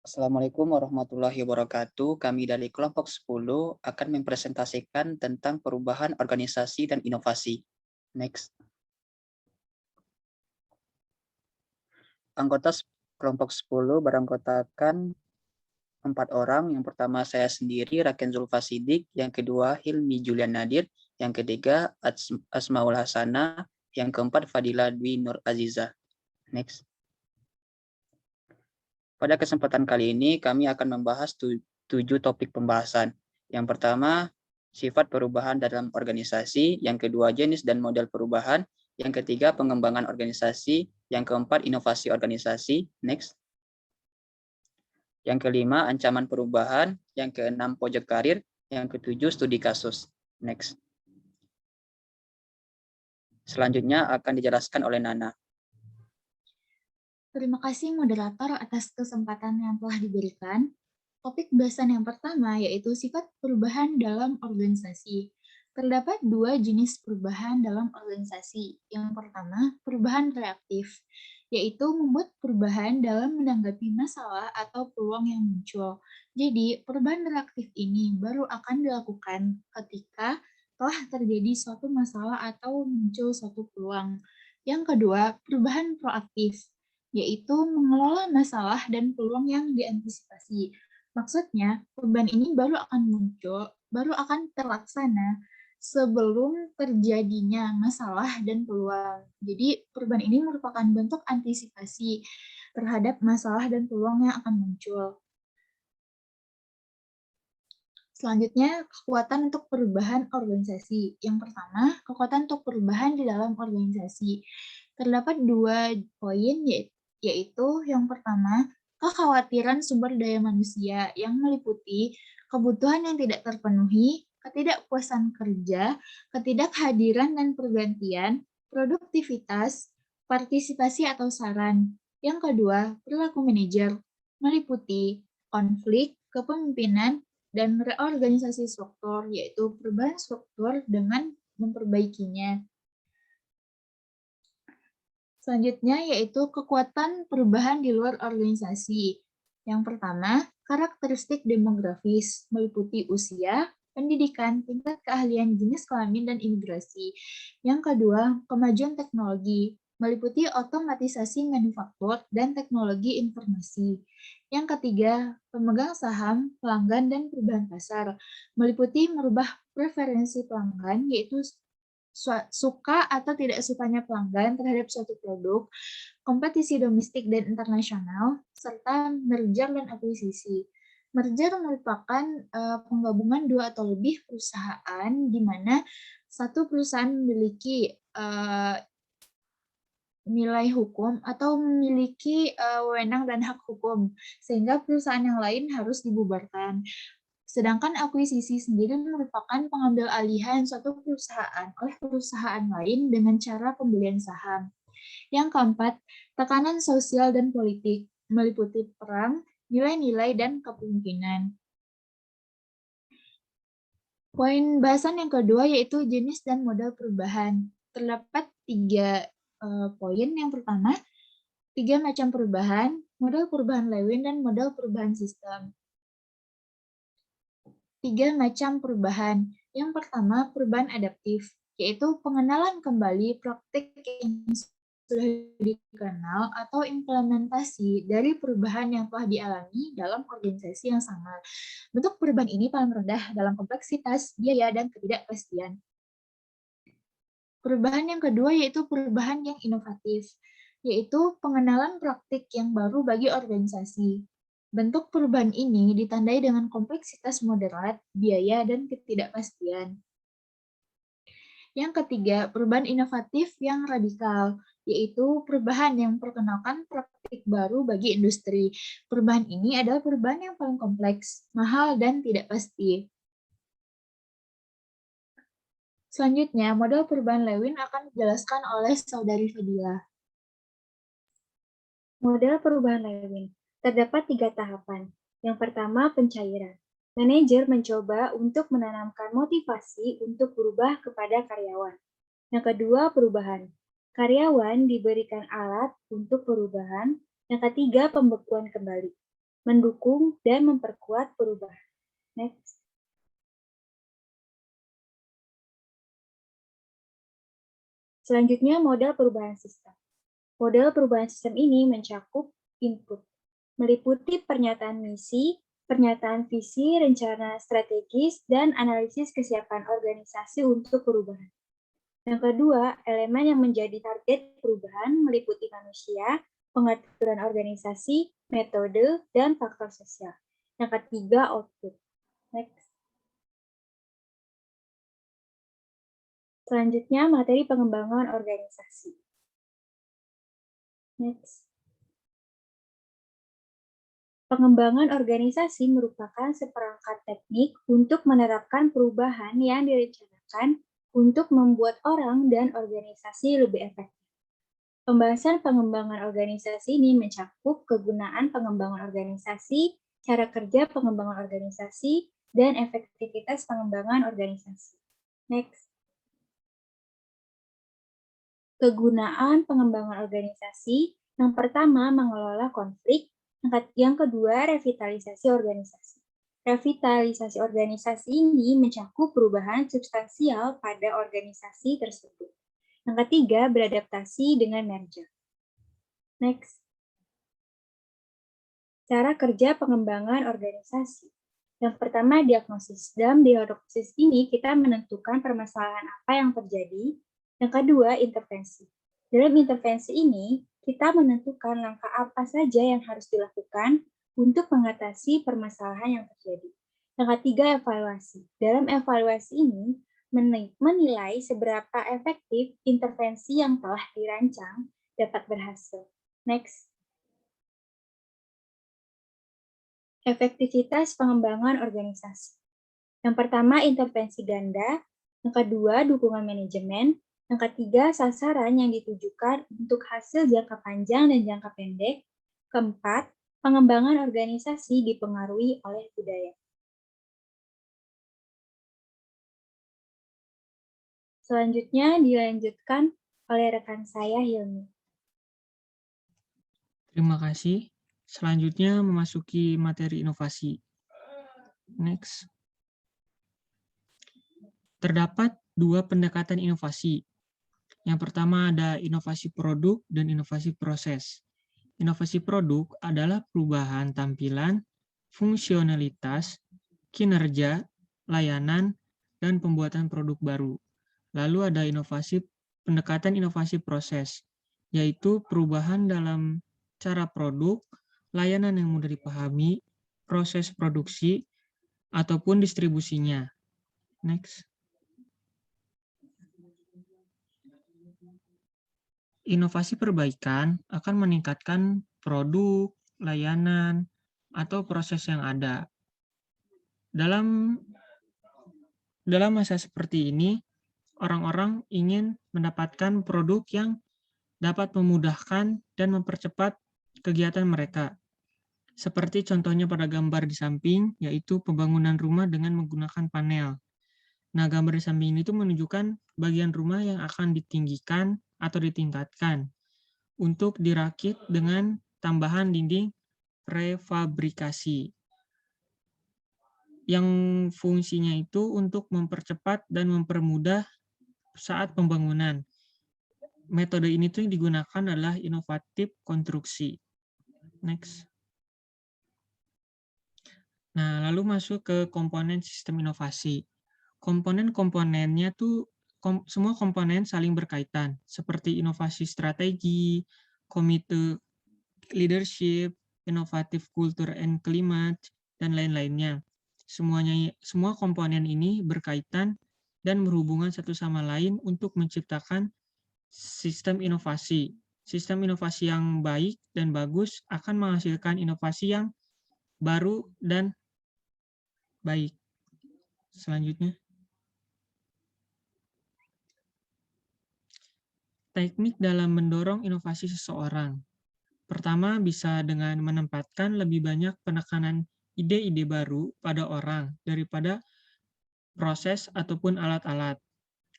Assalamualaikum warahmatullahi wabarakatuh. Kami dari kelompok 10 akan mempresentasikan tentang perubahan organisasi dan inovasi. Next. Anggota kelompok 10 beranggotakan 4 orang. Yang pertama saya sendiri, Raken Zulfasidik. Yang kedua, Hilmi Julian Nadir. Yang ketiga, Asmaul Hasana. Yang keempat, Fadila Dwi Nur Aziza. Next. Pada kesempatan kali ini, kami akan membahas 7 topik pembahasan. Yang pertama, sifat perubahan dalam organisasi. Yang kedua, jenis dan model perubahan. Yang ketiga, pengembangan organisasi. Yang keempat, inovasi organisasi. Next. Yang kelima, ancaman perubahan. Yang keenam, pojok karir. Yang ketujuh, studi kasus. Next. Selanjutnya akan dijelaskan oleh Nana. Terima kasih moderator atas kesempatan yang telah diberikan. Topik bahasan yang pertama yaitu sifat perubahan dalam organisasi. Terdapat 2 jenis perubahan dalam organisasi. Yang pertama, perubahan reaktif, yaitu membuat perubahan dalam menanggapi masalah atau peluang yang muncul. Jadi, perubahan reaktif ini baru akan dilakukan ketika telah terjadi suatu masalah atau muncul suatu peluang. Yang kedua, perubahan proaktif, yaitu mengelola masalah dan peluang yang diantisipasi. Maksudnya, perubahan ini baru akan muncul, baru akan terlaksana sebelum terjadinya masalah dan peluang. Jadi, perubahan ini merupakan bentuk antisipasi terhadap masalah dan peluang yang akan muncul. Selanjutnya, kekuatan untuk perubahan organisasi. Yang pertama, kekuatan untuk perubahan di dalam organisasi. Terdapat 2 poin, yaitu yang pertama, kekhawatiran sumber daya manusia yang meliputi kebutuhan yang tidak terpenuhi, ketidakpuasan kerja, ketidakhadiran dan pergantian, produktivitas, partisipasi atau saran. Yang kedua, perilaku manajer meliputi konflik, kepemimpinan, dan reorganisasi struktur, yaitu perubahan struktur dengan memperbaikinya. Selanjutnya yaitu kekuatan perubahan di luar organisasi. Yang pertama, karakteristik demografis meliputi usia, pendidikan, tingkat keahlian jenis kelamin, dan imigrasi. Yang kedua, kemajuan teknologi meliputi otomatisasi manufaktur dan teknologi informasi. Yang ketiga, pemegang saham, pelanggan, dan perubahan pasar meliputi merubah preferensi pelanggan, yaitu suka atau tidak sukanya pelanggan terhadap suatu produk, kompetisi domestik dan internasional, serta merger dan akuisisi. Merger merupakan penggabungan 2 atau lebih perusahaan di mana satu perusahaan memiliki nilai hukum atau memiliki wewenang dan hak hukum, sehingga perusahaan yang lain harus dibubarkan. Sedangkan akuisisi sendiri merupakan pengambil alihan suatu perusahaan oleh perusahaan lain dengan cara pembelian saham. Yang keempat, tekanan sosial dan politik meliputi perang, nilai-nilai, dan kepemimpinan. Poin bahasan yang kedua yaitu jenis dan model perubahan. Terdapat 3 poin. Yang pertama, 3 macam perubahan, model perubahan Lewin, dan model perubahan sistem. 3 macam perubahan. Yang pertama, perubahan adaptif, yaitu pengenalan kembali praktik yang sudah dikenal atau implementasi dari perubahan yang telah dialami dalam organisasi yang sama. Bentuk perubahan ini paling rendah dalam kompleksitas, biaya, dan ketidakpastian. Perubahan yang kedua yaitu perubahan yang inovatif, yaitu pengenalan praktik yang baru bagi organisasi. Bentuk perubahan ini ditandai dengan kompleksitas moderat, biaya, dan ketidakpastian. Yang ketiga, perubahan inovatif yang radikal, yaitu perubahan yang memperkenalkan praktik baru bagi industri. Perubahan ini adalah perubahan yang paling kompleks, mahal, dan tidak pasti. Selanjutnya, model perubahan Lewin akan dijelaskan oleh Saudari Fadila. Model perubahan Lewin. Terdapat 3 tahapan. Yang pertama, pencairan. Manajer mencoba untuk menanamkan motivasi untuk berubah kepada karyawan. Yang kedua, perubahan. Karyawan diberikan alat untuk perubahan. Yang ketiga, pembekuan kembali. mendukung, dan memperkuat perubahan. Next. Selanjutnya, model perubahan sistem. Model perubahan sistem ini mencakup input, meliputi pernyataan misi, pernyataan visi, rencana strategis, dan analisis kesiapan organisasi untuk perubahan. Yang kedua, elemen yang menjadi target perubahan meliputi manusia, pengaturan organisasi, metode, dan faktor sosial. Yang ketiga, output. Next. Selanjutnya, materi pengembangan organisasi. Next. Pengembangan organisasi merupakan seperangkat teknik untuk menerapkan perubahan yang direncanakan untuk membuat orang dan organisasi lebih efektif. Pembahasan pengembangan organisasi ini mencakup kegunaan pengembangan organisasi, cara kerja pengembangan organisasi, dan efektivitas pengembangan organisasi. Next. Kegunaan pengembangan organisasi, yang pertama mengelola konflik, yang kedua revitalisasi organisasi. Revitalisasi organisasi ini mencakup perubahan substansial pada organisasi tersebut. Yang ketiga, beradaptasi dengan merger. Next. Cara kerja pengembangan organisasi. Yang pertama, diagnosis. Dalam diagnosis ini, kita menentukan permasalahan apa yang terjadi. Yang kedua, intervensi. Dalam intervensi ini, kita menentukan langkah apa saja yang harus dilakukan untuk mengatasi permasalahan yang terjadi. Yang ketiga, evaluasi. Dalam evaluasi ini, menilai seberapa efektif intervensi yang telah dirancang dapat berhasil. Next. Efektivitas pengembangan organisasi. Yang pertama, intervensi ganda. Yang kedua, dukungan manajemen. Yang ketiga, sasaran yang ditujukan untuk hasil jangka panjang dan jangka pendek. Keempat, pengembangan organisasi dipengaruhi oleh budaya. Selanjutnya dilanjutkan oleh rekan saya, Hilmi. Terima kasih. Selanjutnya memasuki materi inovasi. Next. Terdapat dua pendekatan inovasi. Yang pertama ada inovasi produk dan inovasi proses. Inovasi produk adalah perubahan tampilan, fungsionalitas, kinerja, layanan, dan pembuatan produk baru. Lalu ada pendekatan inovasi proses, yaitu perubahan dalam cara produk, layanan yang mudah dipahami, proses produksi, ataupun distribusinya. Next. Inovasi perbaikan akan meningkatkan produk, layanan, atau proses yang ada. Dalam masa seperti ini, orang-orang ingin mendapatkan produk yang dapat memudahkan dan mempercepat kegiatan mereka. Seperti contohnya pada gambar di samping, yaitu pembangunan rumah dengan menggunakan panel. Nah, gambar di samping ini menunjukkan bagian rumah yang akan ditinggikan atau ditingkatkan untuk dirakit dengan tambahan dinding prefabrikasi. Yang fungsinya itu untuk mempercepat dan mempermudah saat pembangunan. Metode ini yang digunakan adalah inovatif konstruksi. Next. Nah, lalu masuk ke komponen sistem inovasi. Komponen-komponennya semua komponen saling berkaitan, seperti inovasi strategi, komite leadership, inovatif culture and climate, dan lain-lainnya. Semua komponen ini berkaitan dan berhubungan satu sama lain untuk menciptakan sistem inovasi. Sistem inovasi yang baik dan bagus akan menghasilkan inovasi yang baru dan baik. Selanjutnya. Teknik dalam mendorong inovasi seseorang. Pertama, bisa dengan menempatkan lebih banyak penekanan ide-ide baru pada orang daripada proses ataupun alat-alat.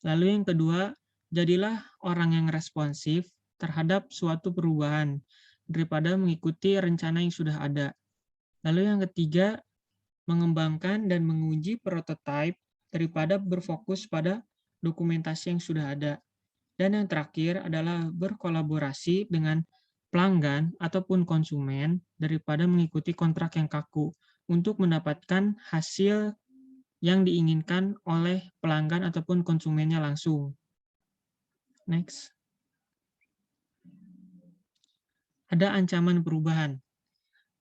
Lalu yang kedua, jadilah orang yang responsif terhadap suatu perubahan daripada mengikuti rencana yang sudah ada. Lalu yang ketiga, mengembangkan dan menguji prototipe daripada berfokus pada dokumentasi yang sudah ada. Dan yang terakhir adalah berkolaborasi dengan pelanggan ataupun konsumen daripada mengikuti kontrak yang kaku untuk mendapatkan hasil yang diinginkan oleh pelanggan ataupun konsumennya langsung. Next. Ada ancaman perubahan.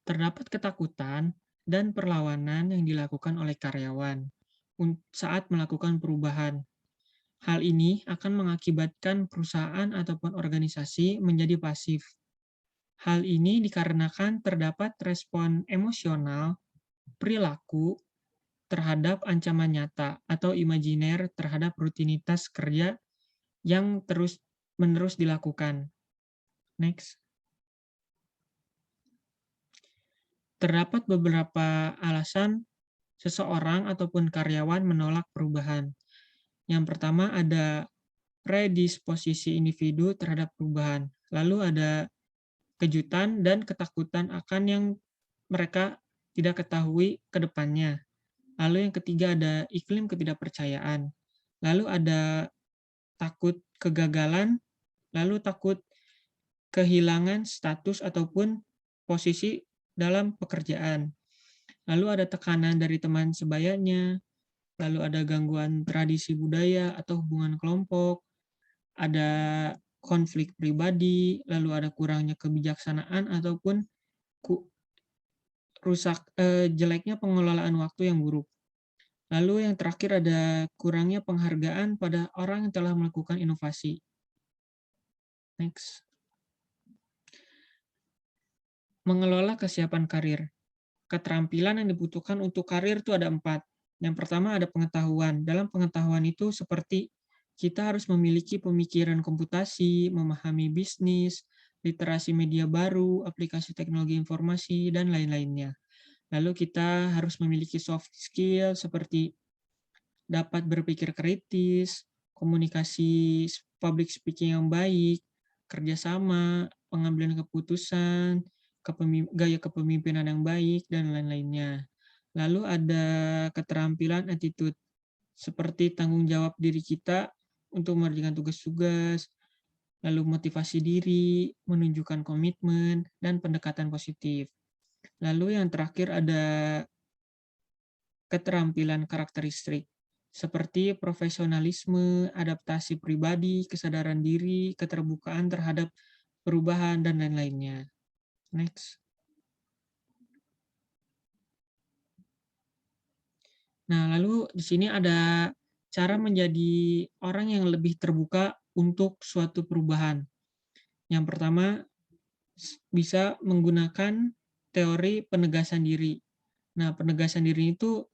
Terdapat ketakutan dan perlawanan yang dilakukan oleh karyawan saat melakukan perubahan. Hal ini akan mengakibatkan perusahaan ataupun organisasi menjadi pasif. Hal ini dikarenakan terdapat respon emosional, perilaku terhadap ancaman nyata atau imajiner terhadap rutinitas kerja yang terus-menerus dilakukan. Next. Terdapat beberapa alasan seseorang ataupun karyawan menolak perubahan. Yang pertama ada predisposisi individu terhadap perubahan. Lalu ada kejutan dan ketakutan akan yang mereka tidak ketahui ke depannya. Lalu yang ketiga ada iklim ketidakpercayaan. Lalu ada takut kegagalan, lalu takut kehilangan status ataupun posisi dalam pekerjaan. Lalu ada tekanan dari teman sebayanya, lalu ada gangguan tradisi budaya atau hubungan kelompok, ada konflik pribadi, lalu ada kurangnya kebijaksanaan ataupun jeleknya pengelolaan waktu yang buruk. Lalu yang terakhir ada kurangnya penghargaan pada orang yang telah melakukan inovasi. Next. Mengelola kesiapan karir. Keterampilan yang dibutuhkan untuk karir itu ada 4. Yang pertama ada pengetahuan. Dalam pengetahuan itu seperti kita harus memiliki pemikiran komputasi, memahami bisnis, literasi media baru, aplikasi teknologi informasi, dan lain-lainnya. Lalu kita harus memiliki soft skill seperti dapat berpikir kritis, komunikasi public speaking yang baik, kerjasama, pengambilan keputusan, gaya kepemimpinan yang baik, dan lain-lainnya. Lalu ada keterampilan attitude, seperti tanggung jawab diri kita untuk mengerjakan tugas-tugas, lalu motivasi diri, menunjukkan komitmen, dan pendekatan positif. Lalu yang terakhir ada keterampilan karakteristik, seperti profesionalisme, adaptasi pribadi, kesadaran diri, keterbukaan terhadap perubahan, dan lain-lainnya. Next. Nah, lalu di sini ada cara menjadi orang yang lebih terbuka untuk suatu perubahan. Yang pertama, bisa menggunakan teori penegasan diri. Nah, penegasan diri itu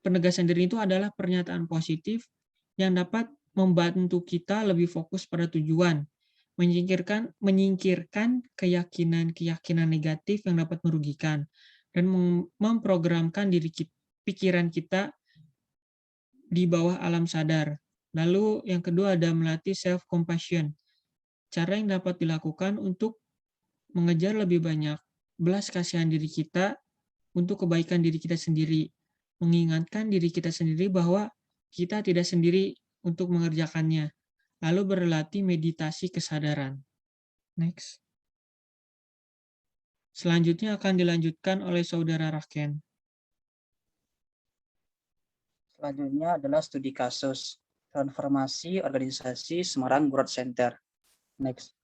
penegasan diri itu adalah pernyataan positif yang dapat membantu kita lebih fokus pada tujuan, menyingkirkan keyakinan negatif yang dapat merugikan, dan memprogramkan pikiran kita di bawah alam sadar. Lalu yang kedua ada melatih self-compassion. Cara yang dapat dilakukan untuk mengejar lebih banyak belas kasihan diri kita untuk kebaikan diri kita sendiri. Mengingatkan diri kita sendiri bahwa kita tidak sendiri untuk mengerjakannya. Lalu berlatih meditasi kesadaran. Next. Selanjutnya akan dilanjutkan oleh Saudara Raken. Selanjutnya adalah studi kasus transformasi organisasi Semarang Growth Center. Next.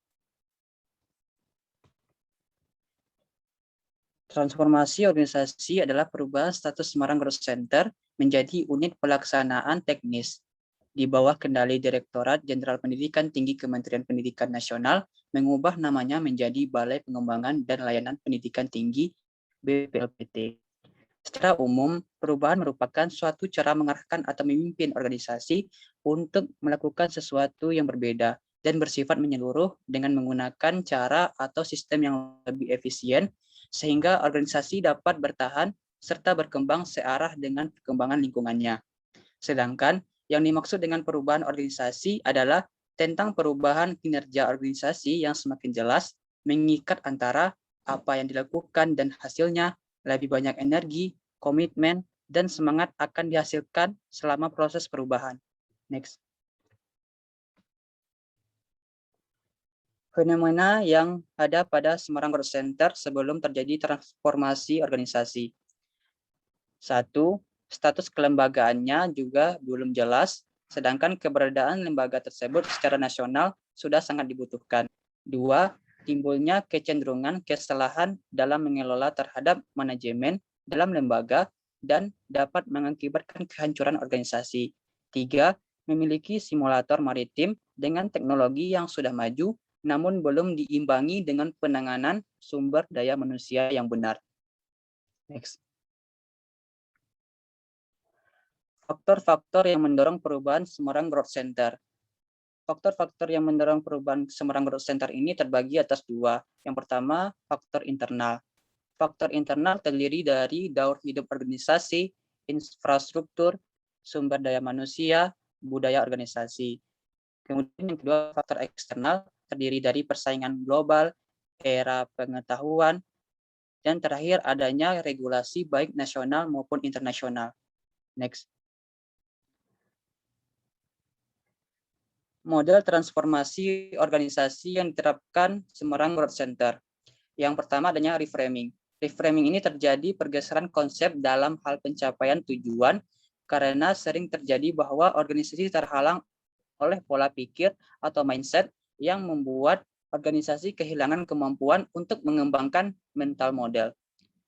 Transformasi organisasi adalah perubahan status Semarang Growth Center menjadi unit pelaksanaan teknis di bawah kendali Direktorat Jenderal Pendidikan Tinggi Kementerian Pendidikan Nasional, mengubah namanya menjadi Balai Pengembangan dan Layanan Pendidikan Tinggi BPLPT. Secara umum, perubahan merupakan suatu cara mengarahkan atau memimpin organisasi untuk melakukan sesuatu yang berbeda dan bersifat menyeluruh dengan menggunakan cara atau sistem yang lebih efisien sehingga organisasi dapat bertahan serta berkembang searah dengan perkembangan lingkungannya. Sedangkan yang dimaksud dengan perubahan organisasi adalah tentang perubahan kinerja organisasi yang semakin jelas mengikat antara apa yang dilakukan dan hasilnya, lebih banyak energi, komitmen, dan semangat akan dihasilkan selama proses perubahan. Next. Fenomena yang ada pada Semarang Growth Center sebelum terjadi transformasi organisasi. 1. Status kelembagaannya juga belum jelas, sedangkan keberadaan lembaga tersebut secara nasional sudah sangat dibutuhkan. 2. Timbulnya kecenderungan kesalahan dalam mengelola terhadap manajemen dalam lembaga dan dapat mengakibatkan kehancuran organisasi. 3. Memiliki simulator maritim dengan teknologi yang sudah maju, namun belum diimbangi dengan penanganan sumber daya manusia yang benar. Next. Faktor-faktor yang mendorong perubahan Semarang Growth Center. Faktor-faktor yang mendorong perubahan Semarang Growth Center ini terbagi atas 2. Yang pertama, faktor internal. Faktor internal terdiri dari daur hidup organisasi, infrastruktur, sumber daya manusia, budaya organisasi. Kemudian yang kedua, faktor eksternal terdiri dari persaingan global, era pengetahuan, dan terakhir adanya regulasi baik nasional maupun internasional. Next. Model transformasi organisasi yang diterapkan Semarang Growth Center. Yang pertama adanya reframing. Reframing ini terjadi pergeseran konsep dalam hal pencapaian tujuan karena sering terjadi bahwa organisasi terhalang oleh pola pikir atau mindset yang membuat organisasi kehilangan kemampuan untuk mengembangkan mental model.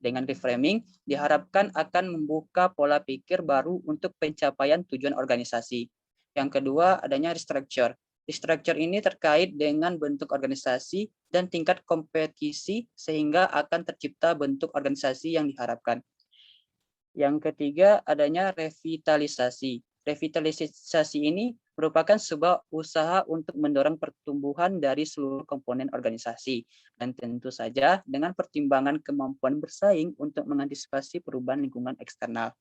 Dengan reframing, diharapkan akan membuka pola pikir baru untuk pencapaian tujuan organisasi. Yang kedua, adanya restructure. Restructure ini terkait dengan bentuk organisasi dan tingkat kompetisi sehingga akan tercipta bentuk organisasi yang diharapkan. Yang ketiga, adanya revitalisasi. Revitalisasi ini merupakan sebuah usaha untuk mendorong pertumbuhan dari seluruh komponen organisasi dan tentu saja dengan pertimbangan kemampuan bersaing untuk mengantisipasi perubahan lingkungan eksternal.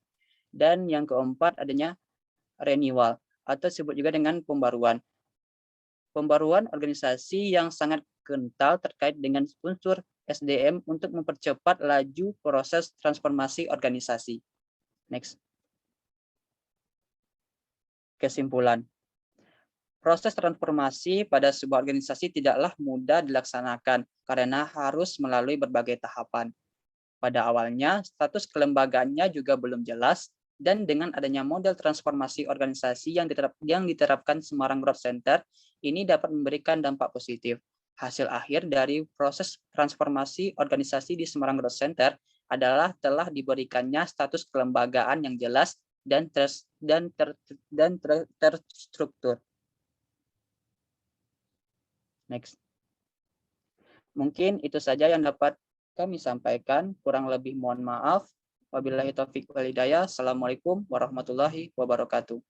Dan yang keempat adanya renewal atau disebut juga dengan pembaruan. Pembaruan organisasi yang sangat kental terkait dengan unsur SDM untuk mempercepat laju proses transformasi organisasi. Next. Kesimpulan. Proses transformasi pada sebuah organisasi tidaklah mudah dilaksanakan karena harus melalui berbagai tahapan. Pada awalnya, status kelembagaannya juga belum jelas, dan dengan adanya model transformasi organisasi yang diterapkan Semarang Growth Center, ini dapat memberikan dampak positif. Hasil akhir dari proses transformasi organisasi di Semarang Growth Center adalah telah diberikannya status kelembagaan yang jelas dan terstruktur. Next. Mungkin itu saja yang dapat kami sampaikan. Kurang lebih mohon maaf. Wabillahi taufiq wal hidayah. Assalamualaikum warahmatullahi wabarakatuh.